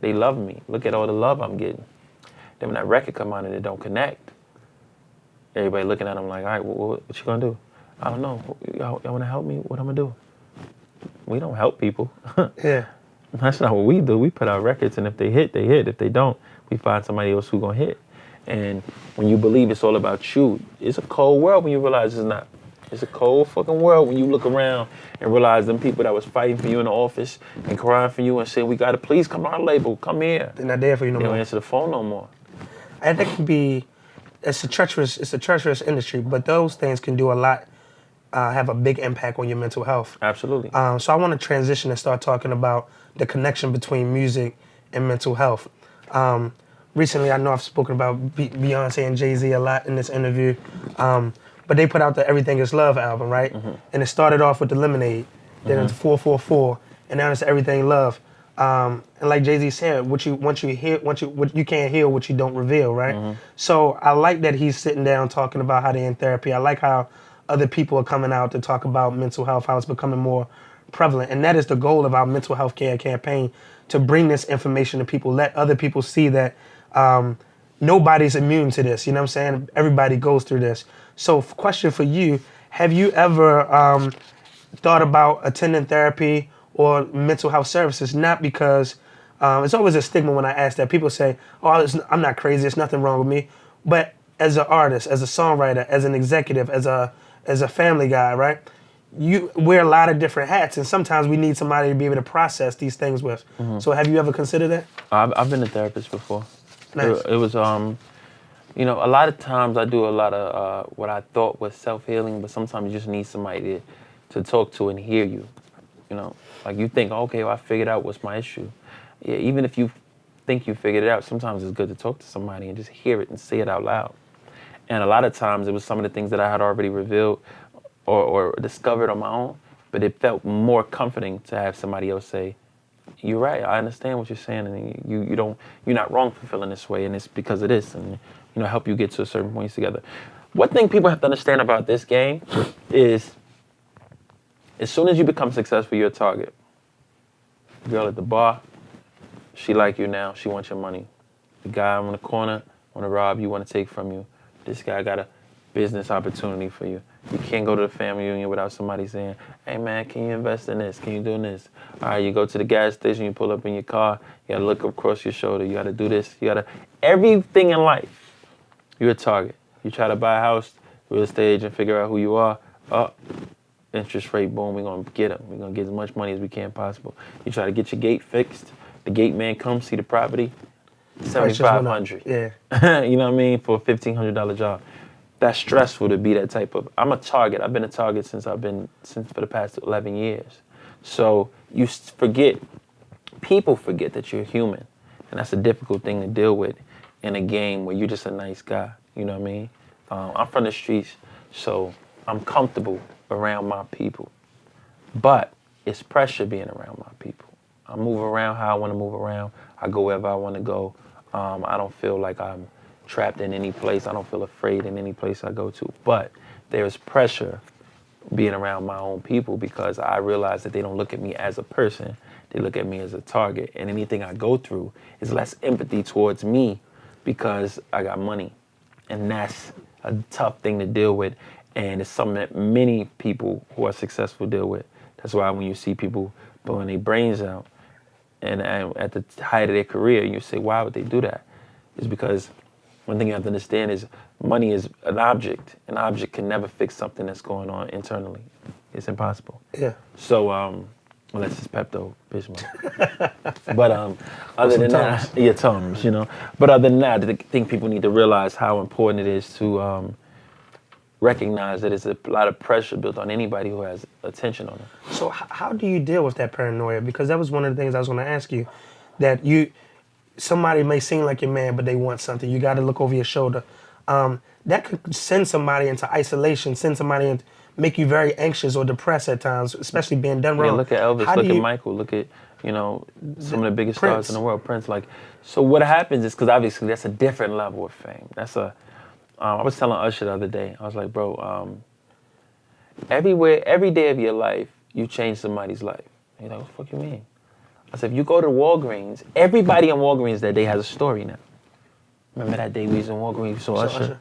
They love me. Look at all the love I'm getting. Then when that record come out and it don't connect, everybody looking at them like, all right, what you gonna do? I don't know. Y'all wanna help me? What I'm gonna do? We don't help people. Yeah. That's not what we do. We put out records, and if they hit, they hit. If they don't, we find somebody else who gonna hit. And when you believe it's all about you, it's a cold world when you realize it's not. It's a cold fucking world when you look around and realize them people that was fighting for you in the office and crying for you and saying, we gotta please come to our label, come here. They're not there for you no They more. don't answer the phone no more. I think it's a treacherous industry, but those things can do a lot, have a big impact on your mental health. Absolutely. So I want to transition and start talking about the connection between music and mental health. Recently, I know I've spoken about Beyonce and Jay-Z a lot in this interview, but they put out the Everything Is Love album, right? Mm-hmm. And it started off with the Lemonade, then it's 444, and now it's Everything Love. And like Jay-Z said, you can't heal what you don't reveal, right? Mm-hmm. So I like that he's sitting down talking about how they're in therapy. I like how other people are coming out to talk about mental health, how it's becoming more prevalent. And that is the goal of our mental health care campaign, to bring this information to people, let other people see that nobody's immune to this. You know what I'm saying? Everybody goes through this. So question for you, have you ever thought about attending therapy or mental health services? Not because, it's always a stigma when I ask that. People say, oh, I'm not crazy, there's nothing wrong with me. But as an artist, as a songwriter, as an executive, as a family guy, right? You wear a lot of different hats, and sometimes we need somebody to be able to process these things with. So have you ever considered that? I've been a therapist before. Nice. It was, you know, a lot of times I do a lot of what I thought was self-healing, but sometimes you just need somebody to talk to and hear you. You know, like you think, okay, well, I figured out what's my issue. Yeah, even if you think you figured it out, sometimes it's good to talk to somebody and just hear it and say it out loud. And a lot of times it was some of the things that I had already revealed or discovered on my own, but it felt more comforting to have somebody else say, you're right, I understand what you're saying, and you're not wrong for feeling this way, and it's because of this, and you know, help you get to a certain points together. One thing people have to understand about this game is, as soon as you become successful, you're a target. Girl at the bar, she like you now, she wants your money. The guy on the corner want to rob you, want to take from you. This guy got a business opportunity for you. You can't go to the family reunion without somebody saying, hey man, can you invest in this? Can you do this? All right, you go to the gas station, you pull up in your car, you gotta look across your shoulder, you gotta do this, everything in life, you're a target. You try to buy a house, real estate agent, figure out who you are, interest rate, boom, we're gonna get them. We're gonna get as much money as we can possible. You try to get your gate fixed, the gate man comes, see the property, $7,500. Yeah. You know what I mean? For a $1,500 job. That's stressful to be that type of, I'm a target. I've been a target since for the past 11 years. So people forget that you're human. And that's a difficult thing to deal with in a game where you're just a nice guy. You know what I mean? I'm from the streets, so I'm comfortable around my people. But it's pressure being around my people. I move around how I want to move around. I go wherever I want to go. I don't feel like I'm trapped in any place. I don't feel afraid in any place I go to. But there's pressure being around my own people because I realize that they don't look at me as a person. They look at me as a target. And anything I go through is less empathy towards me because I got money. And that's a tough thing to deal with. And it's something that many people who are successful deal with. That's why when you see people blowing their brains out and at the height of their career, you say, why would they do that? It's because one thing you have to understand is money is an object. An object can never fix something that's going on internally. It's impossible. Yeah. So, unless it's Pepto-Bismol. But other than that, yeah, Tums, you know. But other than that, I think people need to realize how important it is to recognize that it's a lot of pressure built on anybody who has attention on them. So how do you deal with that paranoia? Because that was one of the things I was going to ask you, that somebody may seem like your man, but they want something. You got to look over your shoulder. That could send somebody into isolation, make you very anxious or depressed at times, especially being done wrong. Yeah, look at Elvis, look at Michael, look at, you know, some of the biggest stars in the world, Prince. Like, so what happens is, because obviously that's a different level of fame. I was telling Usher the other day, I was like, bro, every day of your life, you change somebody's life. He's like, what the fuck you mean? I said, if you go to Walgreens, everybody in Walgreens that day has a story now. Remember that day we was in Walgreens, saw Usher?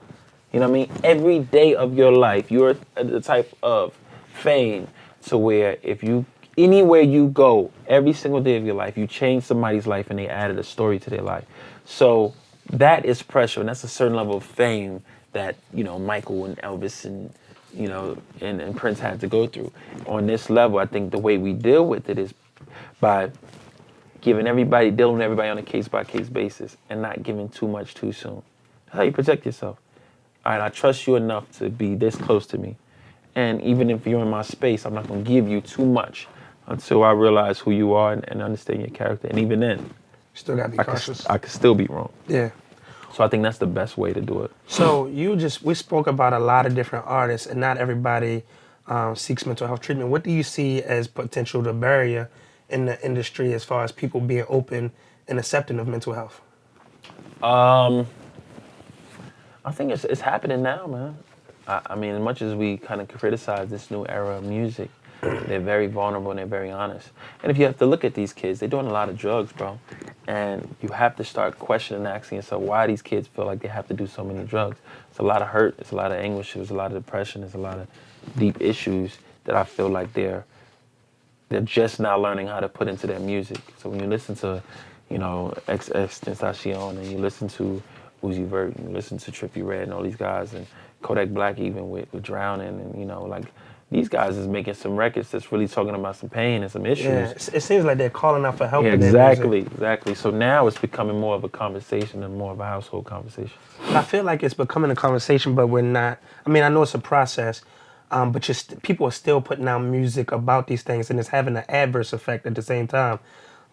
You know what I mean? Every day of your life, you're the type of fame to where if you, anywhere you go, every single day of your life, you change somebody's life and they added a story to their life. So that is pressure, and that's a certain level of fame that, you know, Michael and Elvis and, you know, and Prince had to go through. On this level, I think the way we deal with it is by dealing with everybody on a case-by-case basis and not giving too much too soon. That's how you protect yourself. All right, I trust you enough to be this close to me. And even if you're in my space, I'm not going to give you too much until I realize who you are and understand your character. And even then, Still got to be cautious. I could still be wrong. Yeah. So I think that's the best way to do it. So we spoke about a lot of different artists, and not everybody seeks mental health treatment. What do you see as potential the barrier in the industry as far as people being open and accepting of mental health? I think it's happening now, man. I mean, as much as we kind of criticize this new era of music, they're very vulnerable and they're very honest. And if you have to look at these kids, they're doing a lot of drugs, bro. And you have to start questioning and asking yourself why these kids feel like they have to do so many drugs. It's a lot of hurt, it's a lot of anguish, there's a lot of depression, there's a lot of deep issues that I feel like they're just now learning how to put into their music. So when you listen to, you know, XXXTentacion and you listen to Uzi Vert and you listen to Trippie Redd and all these guys and Kodak Black even with Drowning and, you know, like these guys is making some records that's really talking about some pain and some issues. Yeah, it seems like they're calling out for help. Yeah, exactly. So now it's becoming more of a conversation and more of a household conversation. I feel like it's becoming a conversation, but we're not. I mean, I know it's a process, but people are still putting out music about these things, and it's having an adverse effect at the same time.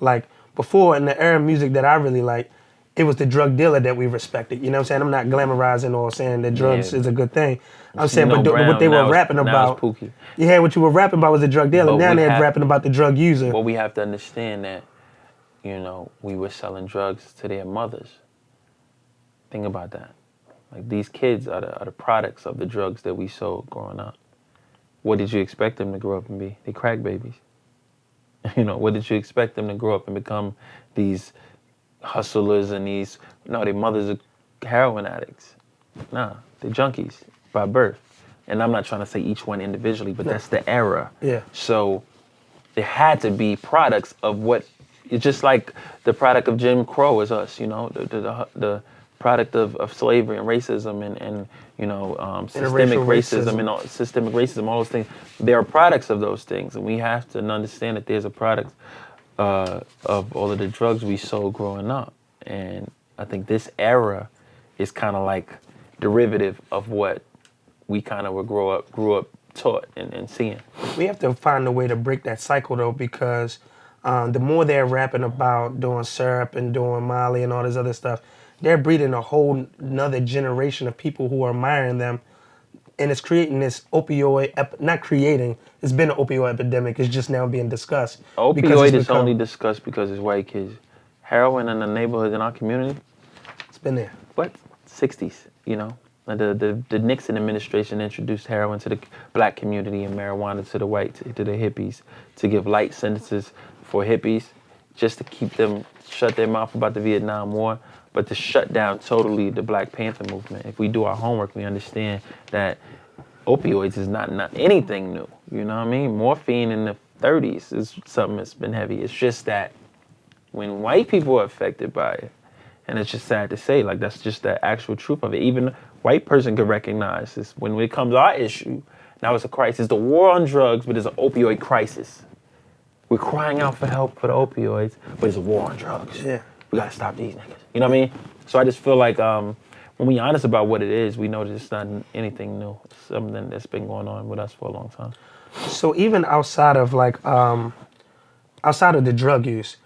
Like before, in the era of music that I really like, it was the drug dealer that we respected. You know what I'm saying? I'm not glamorizing or saying that drugs is a good thing. I'm saying, but what they were rapping about, yeah, what you were rapping about was the drug dealer. Now they're rapping about the drug user. But we have to understand that, you know, we were selling drugs to their mothers. Think about that. Like these kids are the products of the drugs that we sold growing up. What did you expect them to grow up and be? They crack babies. You know, what did you expect them to grow up and become these hustlers and their mothers are heroin addicts. Nah, they're junkies by birth. And I'm not trying to say each one individually, but that's the era. Yeah. So there had to be products of what, it's just like the product of Jim Crow is us, you know, the product of slavery and racism and you know, systemic racism and systemic racism, all those things. There are products of those things, and we have to understand that there's a product of all of the drugs we sold growing up. And I think this era is kind of like derivative of what we kind of grew up taught and seeing. We have to find a way to break that cycle though, because the more they're rapping about doing syrup and doing Molly and all this other stuff, they're breeding a whole another generation of people who are admiring them. And it's creating this it's been an opioid epidemic, it's just now being discussed. Opioid is only discussed because it's white kids. Heroin in the neighborhood in our community, it's been there. What? 60s, you know? The Nixon administration introduced heroin to the black community and marijuana to the hippies, to give light sentences for hippies, just to keep them, shut their mouth about the Vietnam War, but to shut down totally the Black Panther movement. If we do our homework, we understand that opioids is not anything new. You know what I mean? Morphine in the 30s is something that's been heavy. It's just that when white people are affected by it, and it's just sad to say, like that's just the actual truth of it. Even a white person could recognize this. When it comes to our issue, now it's a crisis. The war on drugs, but it's an opioid crisis. We're crying out for help for the opioids, but it's a war on drugs. Yeah. We gotta stop these niggas. You know what I mean? So I just feel like when we're honest about what it is, we know that it's not anything new. It's something that's been going on with us for a long time. So even outside of outside of the drug use,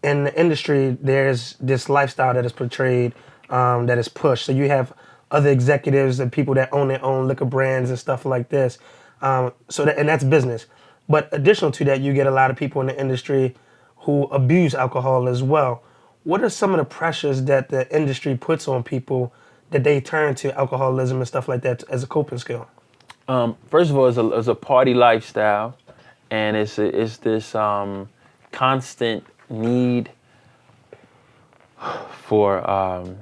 in the industry, there's this lifestyle that is portrayed, that is pushed. So you have other executives and people that own their own liquor brands and stuff like this. And that's business. But additional to that, you get a lot of people in the industry who abuse alcohol as well. What are some of the pressures that the industry puts on people that they turn to alcoholism and stuff like that as a coping skill? First of all, it's a party lifestyle, and it's this constant need for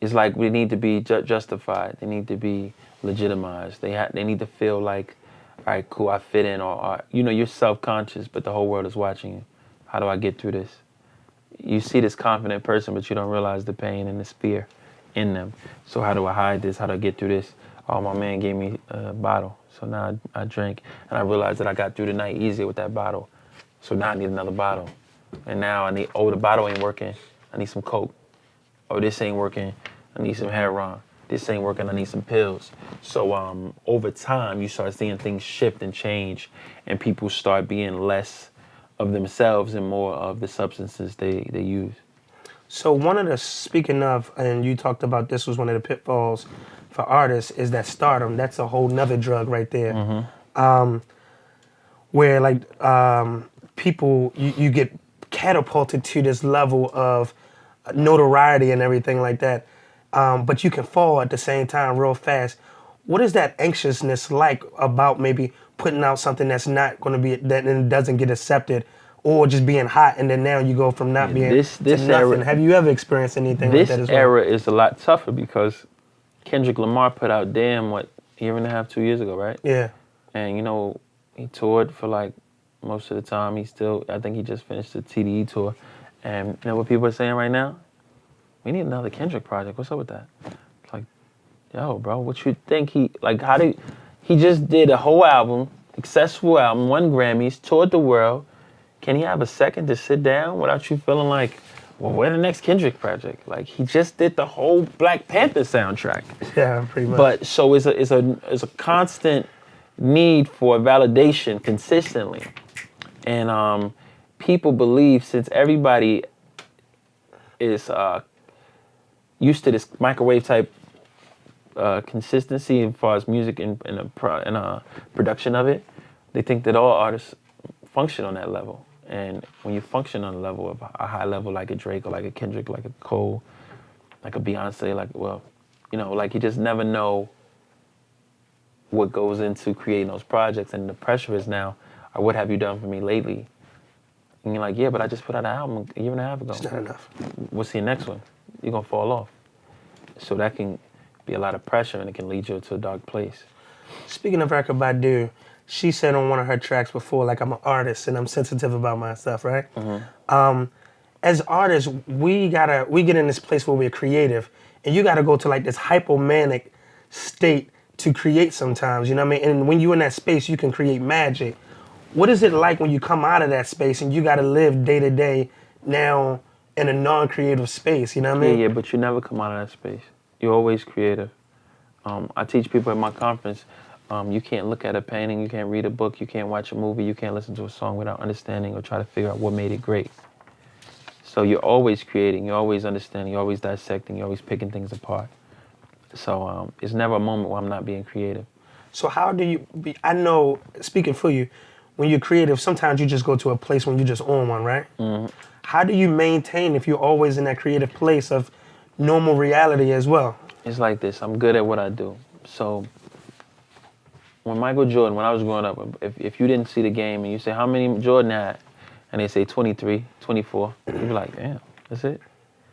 it's like we need to be justified. They need to be legitimized. They need to feel like, all right, cool, I fit in, or you're self-conscious, but the whole world is watching you. How do I get through this? You see this confident person, but you don't realize the pain and the fear in them. So how do I hide this? How do I get through this? Oh, my man gave me a bottle, so now I drink, and I realized that I got through the night easier with that bottle. So now I need another bottle, and now I need. Oh, the bottle ain't working. I need some Coke. Oh, this ain't working. I need some heroin. This ain't working. I need some pills. So over time, you start seeing things shift and change, and people start being less of themselves and more of the substances they use. So speaking of, and you talked about this was one of the pitfalls for artists, is that stardom. That's a whole nother drug right there. Mm-hmm. Where like people, you get catapulted to this level of notoriety and everything like that. But you can fall at the same time real fast. What is that anxiousness like about maybe putting out something that's not going to be, that and doesn't get accepted, or just being hot and then now you go from not being this to nothing? era, Have you ever experienced anything like that as This well? era is a lot tougher because Kendrick Lamar put out Damn, what, a year and a half, 2 years ago, right? Yeah. And he toured for like most of the time. I think he just finished the TDE tour. And you know what people are saying right now? We need another Kendrick project. What's up with that? It's like, yo, bro, what you think he just did a whole album, successful album, won Grammys, toured the world. Can he have a second to sit down without you feeling like, well, where's the next Kendrick project? Like, he just did the whole Black Panther soundtrack. Yeah, pretty much. But so it's a constant need for validation consistently. And people believe, since everybody is used to this microwave type consistency as far as music and a production of it, they think that all artists function on that level. And when you function on a level of a high level, like a Drake or like a Kendrick, like a Cole, like a Beyonce, like you just never know what goes into creating those projects. And the pressure is now, what have you done for me lately? And you're like, yeah, but I just put out an album a year and a half ago. It's not enough. What's the next one? You're gonna fall off. So that can be a lot of pressure, and it can lead you to a dark place. Speaking of Erykah Badu, she said on one of her tracks before, like, I'm an artist and I'm sensitive about my stuff, right? Mm-hmm. As artists, we get in this place where we're creative, and you gotta go to like this hypomanic state to create sometimes, you know what I mean? And when you're in that space, you can create magic. What is it like when you come out of that space and you gotta live day to day now in a non-creative space, you know what I mean? Yeah, but you never come out of that space. You're always creative. I teach people at my conference, you can't look at a painting, you can't read a book, you can't watch a movie, you can't listen to a song without understanding or try to figure out what made it great. So you're always creating, you're always understanding, you're always dissecting, you're always picking things apart. So it's never a moment where I'm not being creative. So how do you I know, speaking for you, when you're creative, sometimes you just go to a place when you're just on one, right? Mm-hmm. How do you maintain if you're always in that creative place of normal reality as well? It's like this, I'm good at what I do. So when Michael Jordan, when I was growing up, if you didn't see the game and you say, how many Jordan had? And they say 23, 24, you'd be like, damn, that's it.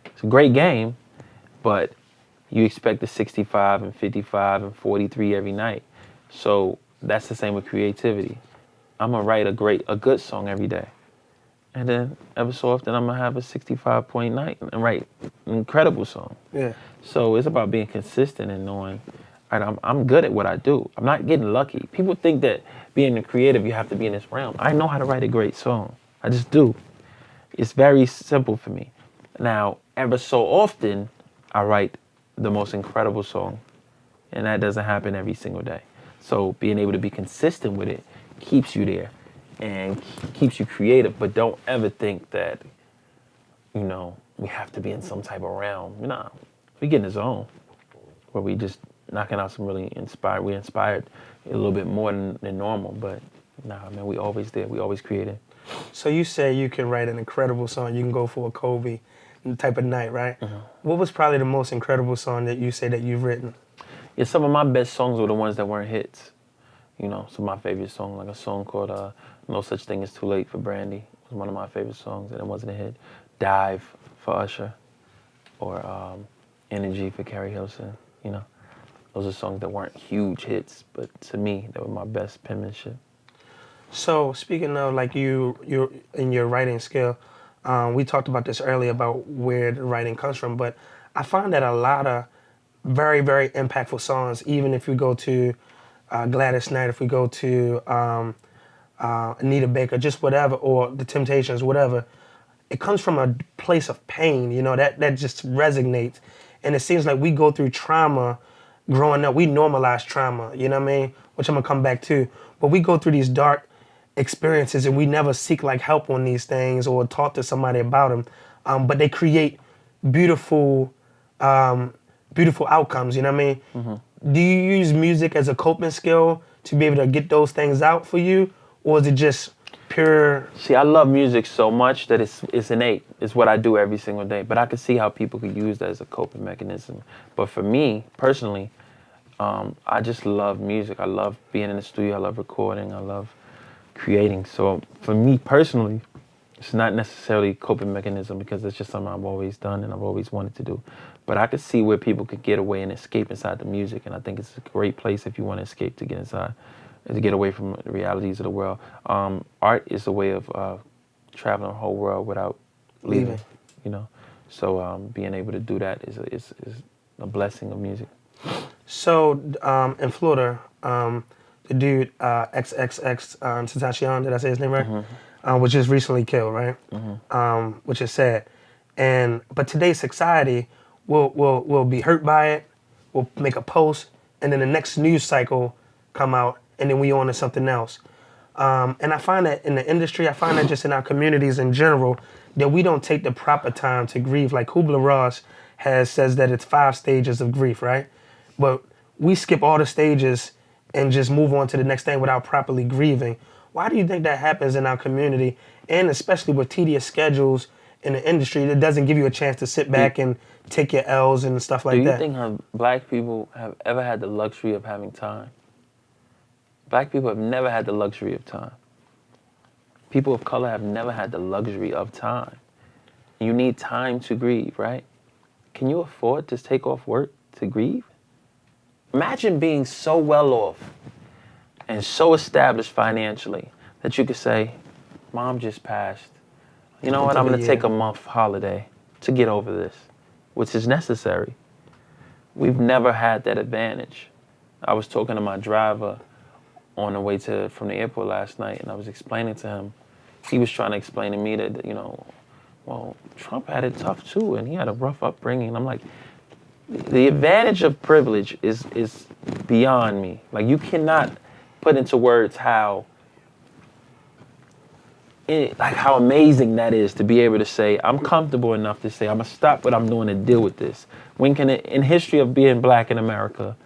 It's a great game, but you expect the 65 and 55 and 43 every night. So that's the same with creativity. I'm gonna write a good song every day. And then every so often I'm gonna have a 65-point night and write an incredible song. Yeah. So it's about being consistent and knowing, all right, I'm good at what I do. I'm not getting lucky. People think that being a creative, you have to be in this realm. I know how to write a great song. I just do. It's very simple for me. Now, ever so often, I write the most incredible song. And that doesn't happen every single day. So being able to be consistent with it keeps you there and keeps you creative. But don't ever think that, we have to be in some type of realm. Nah, we get in the zone where we just knocking out some really inspired. We inspired a little bit more than normal. But nah, man, we always there. We always creating. So you say you can write an incredible song. You can go for a Kobe type of night, right? Mm-hmm. What was probably the most incredible song that you say that you've written? Yeah, some of my best songs were the ones that weren't hits. You know, some of my favorite songs, like a song called No Such Thing as Too Late for Brandy was one of my favorite songs, and it wasn't a hit. Dive for Usher, or Energy for Carrie Hilson, you know. Those are songs that weren't huge hits, but to me, they were my best penmanship. So speaking of like you in your writing skill, we talked about this earlier about where the writing comes from, but I find that a lot of very, very impactful songs, even if we go to Gladys Knight, if we go to Anita Baker, just whatever, or The Temptations, whatever, it comes from a place of pain, you know, that just resonates. And it seems like we go through trauma growing up. We normalize trauma, you know what I mean? Which I'm gonna come back to. But we go through these dark experiences and we never seek like help on these things or talk to somebody about them. But they create beautiful, beautiful outcomes, you know what I mean? Mm-hmm. Do you use music as a coping skill to be able to get those things out for you? Or is it just pure? See, I love music so much that it's innate. It's what I do every single day. But I can see how people could use that as a coping mechanism. But for me, personally, I just love music. I love being in the studio. I love recording. I love creating. So for me personally, it's not necessarily a coping mechanism because it's just something I've always done and I've always wanted to do. But I could see where people could get away and escape inside the music. And I think it's a great place if you want to escape, to get inside, to get away from the realities of the world. Art is a way of traveling the whole world without leaving, you know. So being able to do that is a blessing of music. So in Florida, the dude XXX Tentacion, did I say his name right? Mm-hmm. Was just recently killed, right? Mm-hmm. Which is sad. But today's society will be hurt by it. We'll make a post, and then the next news cycle come out, and then we on to something else. And I find that in the industry, I find that just in our communities in general, that we don't take the proper time to grieve. Like Kubler-Ross says that it's 5 stages of grief, right? But we skip all the stages and just move on to the next thing without properly grieving. Why do you think that happens in our community, and especially with tedious schedules in the industry, that doesn't give you a chance to sit back and take your L's and stuff like that? Do you think black people have ever had the luxury of having time? Black people have never had the luxury of time. People of color have never had the luxury of time. You need time to grieve, right? Can you afford to take off work to grieve? Imagine being so well off and so established financially that you could say, Mom just passed. You know what, I'm going to take a month holiday to get over this, which is necessary. We've never had that advantage. I was talking to my driver on the way from the airport last night, and I was explaining to him. He was trying to explain to me that, you know, well, Trump had it tough too, and he had a rough upbringing. And I'm like, the advantage of privilege is beyond me. Like, you cannot put into words how amazing that is to be able to say, I'm comfortable enough to say, I'm gonna stop what I'm doing to deal with this. When can it, in history of being black in America,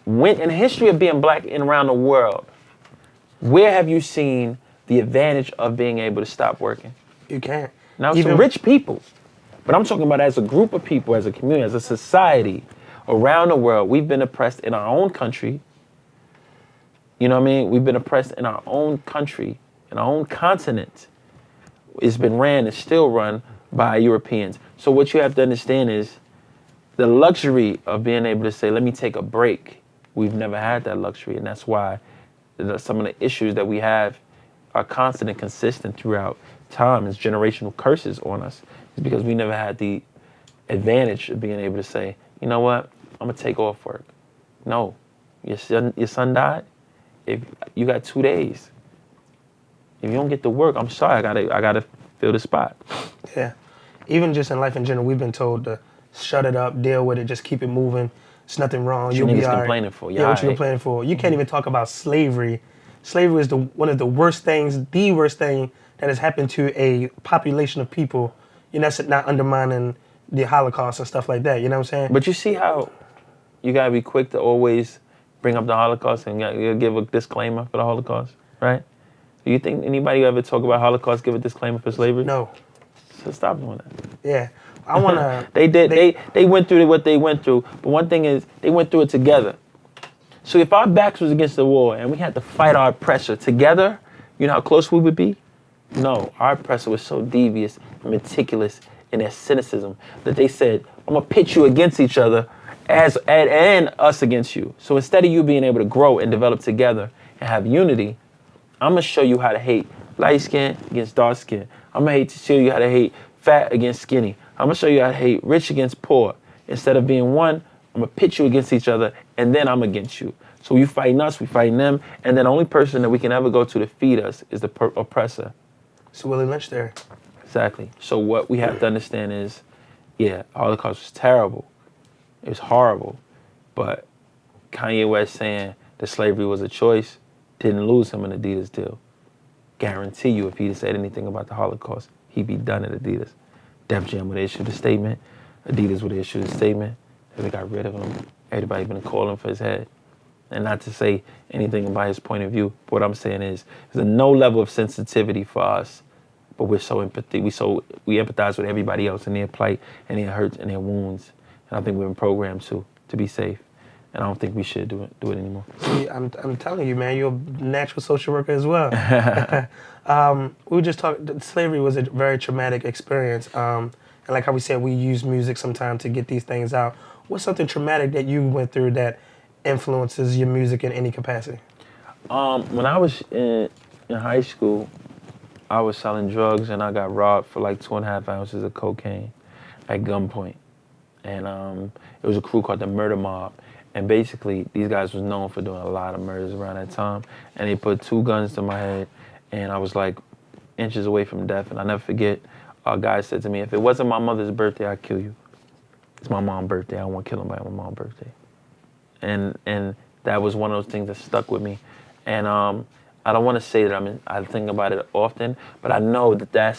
in history of being black around the world, where have you seen the advantage of being able to stop working? You can't. Now, some rich people, but I'm talking about as a group of people, as a community, as a society around the world, we've been oppressed in our own country. You know what I mean? We've been oppressed in our own country, in our own continent. It's been ran and still run by Europeans. So what you have to understand is the luxury of being able to say, let me take a break. We've never had that luxury, and that's why some of the issues that we have are constant and consistent throughout time as generational curses on us. It's because we never had the advantage of being able to say, you know what, I'm gonna take off work. No, your son died. If you got 2 days, if you don't get to work, I'm sorry, I gotta fill the spot. Yeah, even just in life in general, we've been told to shut it up, deal with it, just keep it moving. It's nothing wrong. You'll be all right. Complaining for? Yeah, what you complaining for? You can't even talk about slavery. Slavery is one of the worst things, the worst thing that has happened to a population of people. You know, that's not undermining the Holocaust and stuff like that. You know what I'm saying? But you see how you gotta be quick to always bring up the Holocaust and you give a disclaimer for the Holocaust, right? Do you think anybody who ever talk about Holocaust give a disclaimer for slavery? No. So stop doing that. Yeah, I wanna. They went through what they went through, but one thing is they went through it together. So if our backs was against the wall and we had to fight our oppressor together, you know how close we would be? No, our oppressor was so devious and meticulous in their cynicism that they said, I'm gonna pit you against each other and us against you. So instead of you being able to grow and develop together and have unity, I'm gonna show you how to hate light skin against dark skin. I'm gonna show you how to hate fat against skinny. I'm gonna show you how to hate rich against poor. Instead of being one, I'm gonna pit you against each other, and then I'm against you. So you fighting us, we fighting them, and then the only person that we can ever go to feed us is the oppressor. So Willie Lynch there. Exactly. So what we have to understand is, yeah, Holocaust was terrible. It was horrible. But Kanye West saying that slavery was a choice didn't lose him an Adidas deal. Guarantee you, if he'd said anything about the Holocaust, he'd be done at Adidas. Def Jam would have issued a statement. Adidas would have issued a statement. They got rid of him. Everybody been calling for his head. And not to say anything about his point of view, but what I'm saying is there's a no level of sensitivity for us, but we're so empathy. We empathize with everybody else and their plight and their hurts and their wounds. And I think we've been programmed to be safe. And I don't think we should do it anymore. See, I'm telling you, man, you're a natural social worker as well. We were just talking. Slavery was a very traumatic experience, and like how we said, we use music sometimes to get these things out. What's something traumatic that you went through that influences your music in any capacity? When I was in high school, I was selling drugs and I got robbed for like 2.5 ounces of cocaine at gunpoint. And it was a crew called the Murder Mob. And basically, these guys was known for doing a lot of murders around that time. And they put 2 guns to my head, and I was like inches away from death. And I never forget, a guy said to me, if it wasn't my mother's birthday, I'd kill you. It's my mom's birthday. I don't want to kill nobody on my mom's birthday. And that was one of those things that stuck with me. And I don't want to say that I think about it often, but I know that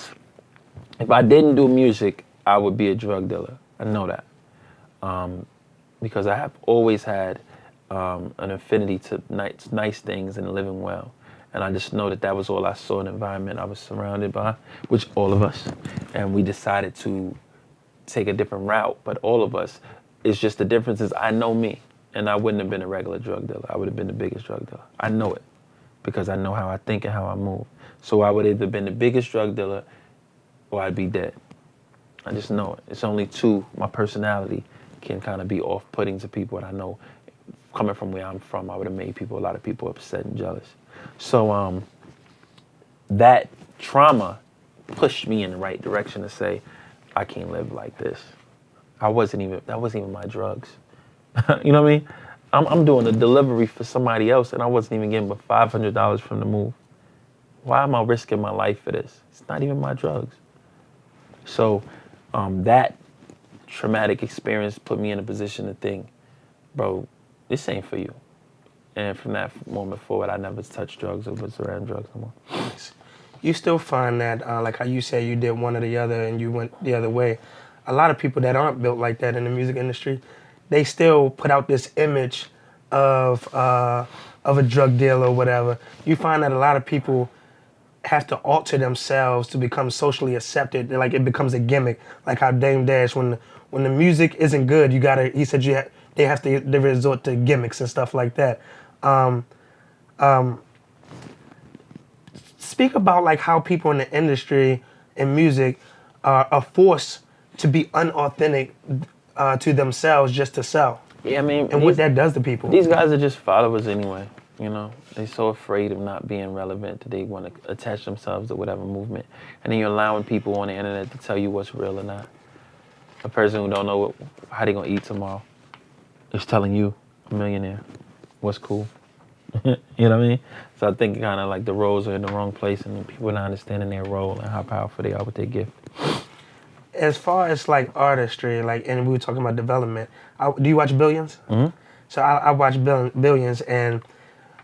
if I didn't do music, I would be a drug dealer. I know that. Because I have always had an affinity to nice things and living well. And I just know that was all I saw in the environment I was surrounded by, which all of us. And we decided to take a different route, but all of us, it's just the difference is I know me, and I wouldn't have been a regular drug dealer. I would have been the biggest drug dealer. I know it because I know how I think and how I move. So I would either been the biggest drug dealer or I'd be dead. I just know it. It's only 2, my personality can kind of be off-putting to people, and I know coming from where I'm from, I would have made a lot of people upset and jealous. So that trauma pushed me in the right direction to say, I can't live like this. That wasn't even my drugs. You know what I mean? I'm doing a delivery for somebody else, and I wasn't even getting but $500 from the move. Why am I risking my life for this? It's not even my drugs. So that traumatic experience put me in a position to think, bro, this ain't for you. And from that moment forward, I never touched drugs or was around drugs no more. You still find that, like how you said you did one or the other and you went the other way. A lot of people that aren't built like that in the music industry, they still put out this image of a drug dealer or whatever. You find that a lot of people have to alter themselves to become socially accepted. Like it becomes a gimmick. Like how Dame Dash, when the music isn't good, they resort to gimmicks and stuff like that. Speak about like how people in the industry and music are forced to be unauthentic to themselves just to sell. Yeah, I mean, and what that does to people. These guys are just followers anyway. You know, they're so afraid of not being relevant that they want to attach themselves to whatever movement. And then you're allowing people on the internet to tell you what's real or not. A person who don't know how they're going to eat tomorrow is telling you, a millionaire, what's cool. You know what I mean? So I think kind of like the roles are in the wrong place and people are not understanding their role and how powerful they are with their gift. As far as like artistry, like, and we were talking about development, do you watch Billions? Mm-hmm. So I watch Billions, and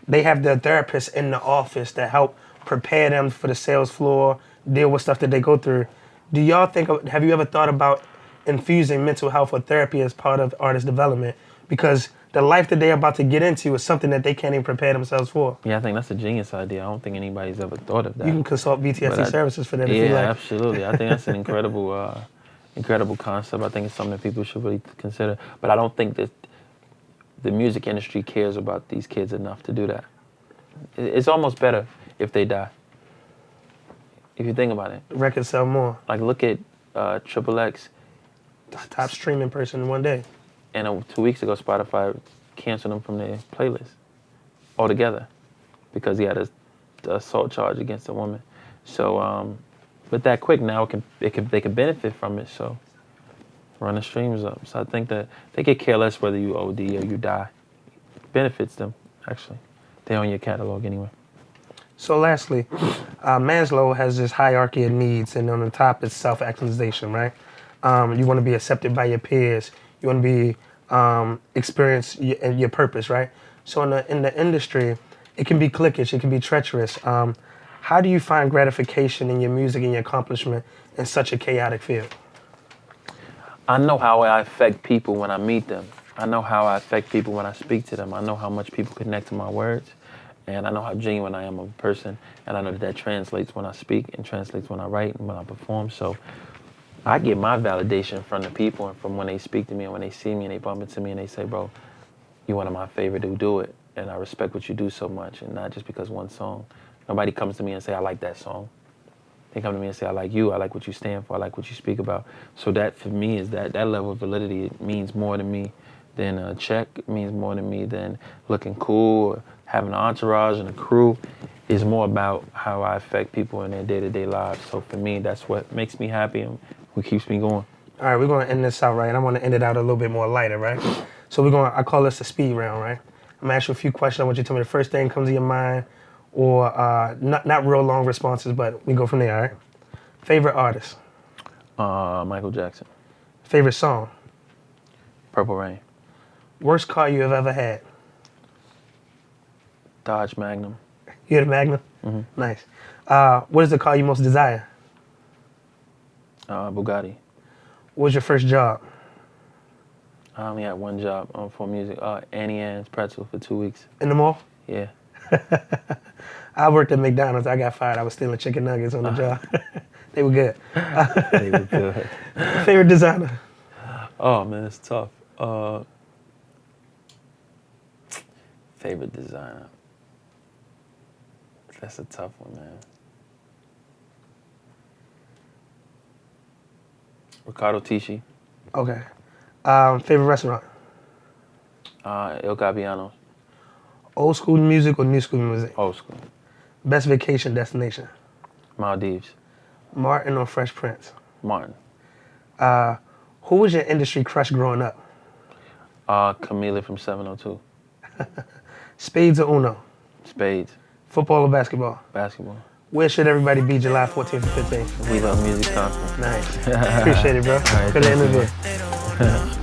they have the therapists in the office that help prepare them for the sales floor, deal with stuff that they go through. Do y'all have you ever thought about infusing mental health or therapy as part of artist development? Because the life that they're about to get into is something that they can't even prepare themselves for. Yeah, I think that's a genius idea. I don't think anybody's ever thought of that. You can consult BTSC services for that if you like. Yeah, absolutely. I think that's an incredible concept. I think it's something that people should really consider. But I don't think that the music industry cares about these kids enough to do that. It's almost better if they die. If you think about it. Records sell more. Like, look at Triple X. Top streaming person in one day. And 2 weeks ago, Spotify canceled him from their playlist altogether because he had a assault charge against a woman. So, but that quick now, they can benefit from it. So, run the streams up. So I think that they could care less whether you OD or you die. It benefits them, actually. They own your catalog anyway. So lastly, Maslow has this hierarchy of needs, and on the top is self-actualization, right? You want to be accepted by your peers. You want to be experience your purpose, right? So in the industry, it can be cliquish, it can be treacherous. How do you find gratification in your music and your accomplishment in such a chaotic field? I know how I affect people when I meet them. I know how I affect people when I speak to them. I know how much people connect to my words, and I know how genuine I am of a person, and I know that translates when I speak and translates when I write and when I perform. So I get my validation from the people and from when they speak to me and when they see me and they bump into me and they say, bro, you're one of my favorite to do it, and I respect what you do so much, and not just because one song. Nobody comes to me and say, I like that song. They come to me and say, I like you, I like what you stand for, I like what you speak about. So that, for me, is that level of validity. It means more to me than a check. It means more to me than looking cool or having an entourage and a crew. It's more about how I affect people in their day-to-day lives. So for me, that's what makes me happy and what keeps me going. All right, we're going to end this out, right? And I want to end it out a little bit more lighter, right? So I call this the speed round, right? I'm going to ask you a few questions. I want you to tell me the first thing that comes to your mind, or not real long responses, but we go from there, all right? Favorite artist? Michael Jackson. Favorite song? Purple Rain. Worst car you have ever had? Dodge Magnum. You had a Magnum? Mm-hmm. Nice. What is the car you most desire? Bugatti. What was your first job? I only had one job for music. Annie Ann's Pretzel for 2 weeks. In the mall? Yeah. I worked at McDonald's. I got fired. I was stealing chicken nuggets on the job. They were good. They were good. Favorite designer? Oh, man, it's tough. Favorite designer? That's a tough one, man. Ricardo Tisci. Okay. Favorite restaurant? El Gabiano. Old school music or new school music? Old school. Best vacation destination? Maldives. Martin or Fresh Prince? Martin. Who was your industry crush growing up? Camila from 702. Spades or Uno? Spades. Football or basketball? Basketball. Where should everybody be July 14th and 15th? We Love Music Conference. Nice. Appreciate it, bro. All right, Good thank you, interview.